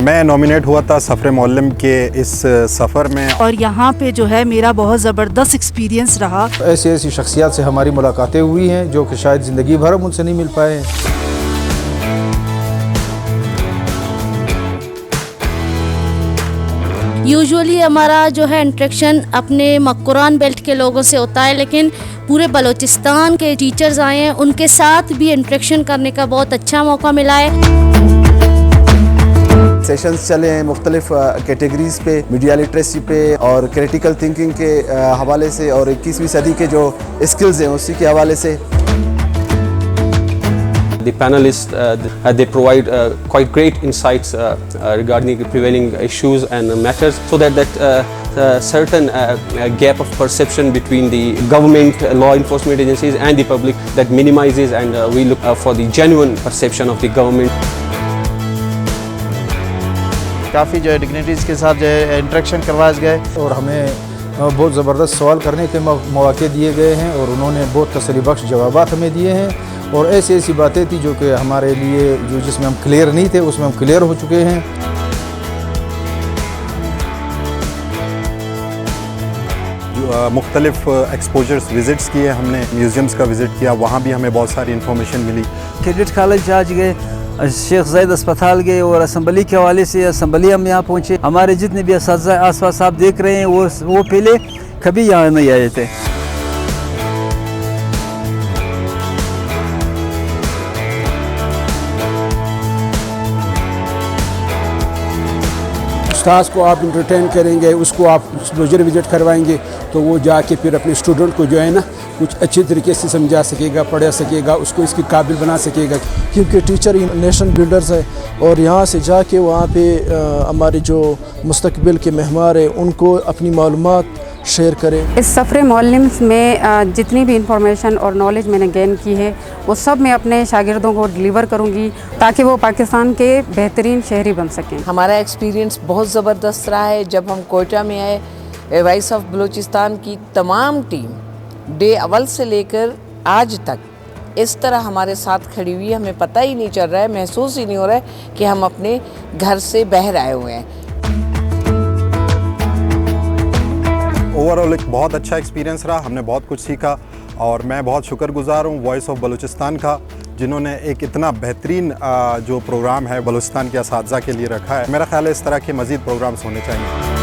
मैं नॉमिनेट हुआ था सफ़र मुअल्लिम के इस सफ़र में, और यहाँ पे जो है मेरा बहुत ज़बरदस्त एक्सपीरियंस रहा। ऐसी ऐसी शख्सियात से हमारी मुलाकातें हुई हैं जो कि शायद ज़िंदगी भर हम उनसे नहीं मिल पाए हैं। यूजुअली हमारा जो है इंट्रैक्शन अपने मक्रान बेल्ट के लोगों से होता है, लेकिन पूरे बलूचिस्तान के टीचर्स आए हैं, उनके साथ भी इंट्रैक्शन करने का बहुत अच्छा मौका मिला है। सेशंस चले हैं मुख्तलिफ कैटेगरीज़ पे, मीडिया लिटरेसी पे और क्रिटिकल थिंकिंग के हवाले से, और 21वीं सदी के जो स्किल्स हैं उसी के हवाले से। The panelists they provide quite great insights regarding the prevailing issues and matters, so that certain gap of perception between the government, law enforcement agencies and the public that minimizes, and we look for the genuine perception of the government. काफ़ी जो है dignitaries के साथ जो है interaction करवाए गए और हमें बहुत ज़बरदस्त सवाल करने के मौके दिए गए हैं और उन्होंने बहुत तसल्ली बख्श जवाबात हमें दिए हैं। और ऐसी ऐसी बातें थी जो कि हमारे लिए जो जिसमें हम क्लियर नहीं थे उसमें हम क्लियर हो चुके हैं। मुख्तलिफ एक्सपोजर्स विज़िट्स किए हमने, म्यूज़ियम्स का विज़िट किया, वहाँ भी हमें बहुत सारी इन्फॉर्मेशन मिली। कैडेट कॉलेज आज गए, शेख ज़ैद अस्पताल गए और असम्बली के हवाले से असम्बली हम यहाँ पहुँचे। हमारे जितने भी असातिज़ा आस-पास आप देख रहे हैं वो पहले कभी यहाँ नहीं आए थे। उस्ताद को आप इंटरटेन करेंगे, उसको आप एक्सपोजर विज़िट करवाएंगे तो वो जाके फिर अपने स्टूडेंट को जो है ना कुछ अच्छी तरीके से समझा सकेगा, पढ़ा सकेगा, उसको इसकी काबिल बना सकेगा। क्योंकि टीचर नेशन बिल्डर्स है और यहाँ से जाके वहाँ पे हमारे जो मुस्तकबिल के मेहमान हैं उनको अपनी मालूमात शेयर करें। इस सफ़र मुअल्लिम में जितनी भी इंफॉर्मेशन और नॉलेज मैंने गेन की है वो सब मैं अपने शागिर्दों को डिलीवर करूँगी ताकि वो पाकिस्तान के बेहतरीन शहरी बन सकें। हमारा एक्सपीरियंस बहुत ज़बरदस्त रहा है। जब हम कोयटा में आए, वॉइस ऑफ बलूचिस्तान की तमाम टीम डे अव्वल से लेकर आज तक इस तरह हमारे साथ खड़ी हुई है, हमें पता ही नहीं चल रहा है, महसूस ही नहीं हो रहा है कि हम अपने घर से बाहर आए हुए हैं। ओवरऑल एक बहुत अच्छा एक्सपीरियंस रहा, हमने बहुत कुछ सीखा और मैं बहुत शुक्रगुजार हूँ वॉइस ऑफ बलूचिस्तान का, जिन्होंने एक इतना बेहतरीन जो प्रोग्राम है बलूचिस्तान के असातिज़ा के लिए रखा है। मेरा ख्याल है इस तरह के मज़ीद प्रोग्राम्स होने चाहिए।